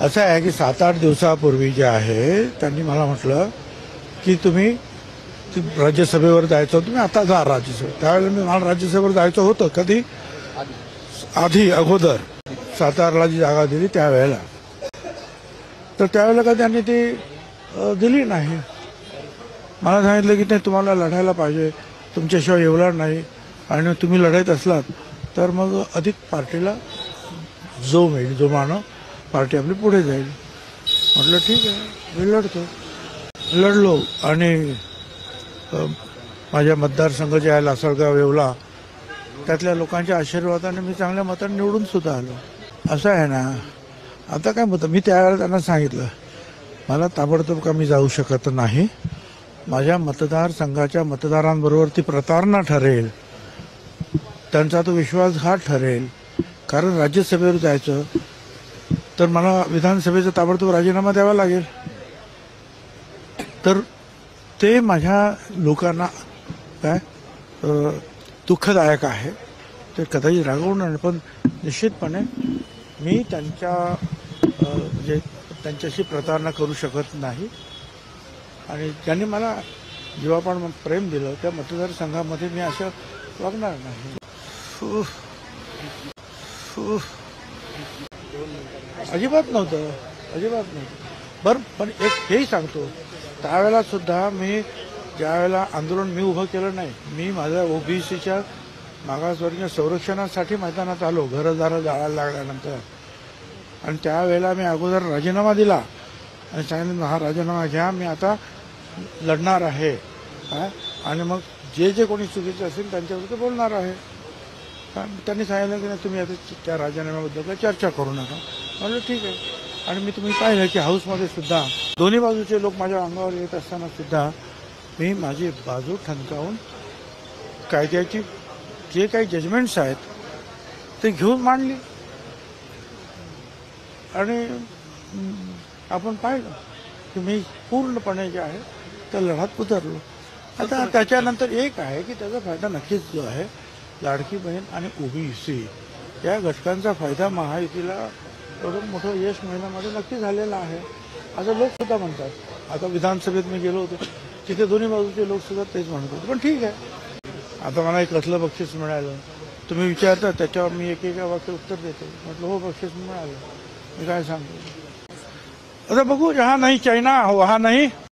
असं आहे की 7-8 दिवसापूर्वी जे आहे त्यांनी मला म्हटलं की तुम्ही राज्यसभेवर जायचं, तुम्ही आता जा राज्यसभेत. त्यावेळेला मला राज्यसभेवर जायचं होतं. कधी आधी अगोदर सातारला जी जागा दिली त्यावेळेला, तर त्यावेळेला का त्यांनी ती दिली नाही. मला सांगितलं की नाही, तुम्हाला लढायला पाहिजे, तुमच्याशिवाय येवणार नाही, आणि तुम्ही लढायत असलात तर मग अधिक पार्टीला जोम येईल, जोमानं पार्टी आपली पुढे जाईल. म्हटलं ठीक आहे, मी लढलो आणि माझ्या मतदारसंघ जे आहे लासलगाव येवला, त्यातल्या लोकांच्या आशीर्वादाने मी चांगल्या मताने निवडून सुद्धा आलो. असं आहे ना, आता काय मत, मी त्यावेळेला त्यांना सांगितलं मला ताबडतोब का मी जाऊ शकत नाही. माझ्या मतदारसंघाच्या मतदारांबरोबर ती प्रतारणा ठरेल, त्यांचा तो विश्वासघात ठरेल. कारण राज्यसभेवर जायचं तर मला विधानसभेचा ताबडतोब राजीनामा द्यावा लागेल. तर ते माझ्या लोकांना काय दुःखदायक आहे. ते कदाचित रागवणार, पण निश्चितपणे मी त्यांच्याशी प्रतारणा करू शकत नाही. आणि ज्यांनी मला जेव्हा पण प्रेम दिलं त्या मतदारसंघामध्ये मी असं वागणार नाही. अजिबात नव्हतं. बरं, पण एक हेही सांगतो, त्यावेळेला सुद्धा मी ज्यावेळेला आंदोलन मी उभं केलं नाही, मी माझ्या ओबीसीच्या मागासवर्गीय संरक्षणासाठी मैदानात आलो घरदारं जाळायला लागल्यानंतर. आणि त्यावेळेला मी अगोदर राजीनामा दिला आणि सांगितलं हा राजीनामा घ्या, मी आता लढणार आहे. आणि मग जे कोणी चुकीचे असेल त्यांच्याविरुद्ध बोलणार आहे. त्यांनी सांगितलं की नाही, तुम्ही आता त्या राजीनाम्याबद्दल काही चर्चा करू नका. म्हणलं ठीक आहे. आणि मी तुम्ही पाहिलं की हाऊसमध्ये सुद्धा दोन्ही बाजूचे लोक माझ्या अंगावर येत असताना सुद्धा मी माझी बाजू ठणकावून कायद्याची जे काही जजमेंट्स आहेत ते घेऊन मांडली. आणि आपण पाहिलं की मी पूर्णपणे जे आहे त्या लढ्यात उतरलो. आता त्याच्यानंतर एक आहे की त्याचा फायदा नक्कीच जो आहे लाडकी बहीण आणि ओबीसी या घटकांचा फायदा महायुतीला एवढं मोठं यश मिळण्यामध्ये नक्की झालेला आहे असं लोकसुद्धा म्हणतात. आता विधानसभेत मी गेलो होतो, तिथे दोन्ही बाजूचे लोकसुद्धा तेच म्हणत होते. पण ठीक आहे, आता मला एक कसलं बक्षीस मिळालं तुम्ही विचारता, त्याच्यावर मी एकेका वाक्य उत्तर देतो. म्हटलं हो, बक्षीस मिळालं, मी काय सांगतो. आता बघू, जहाँ नहीं चाइना वहाँ नहीं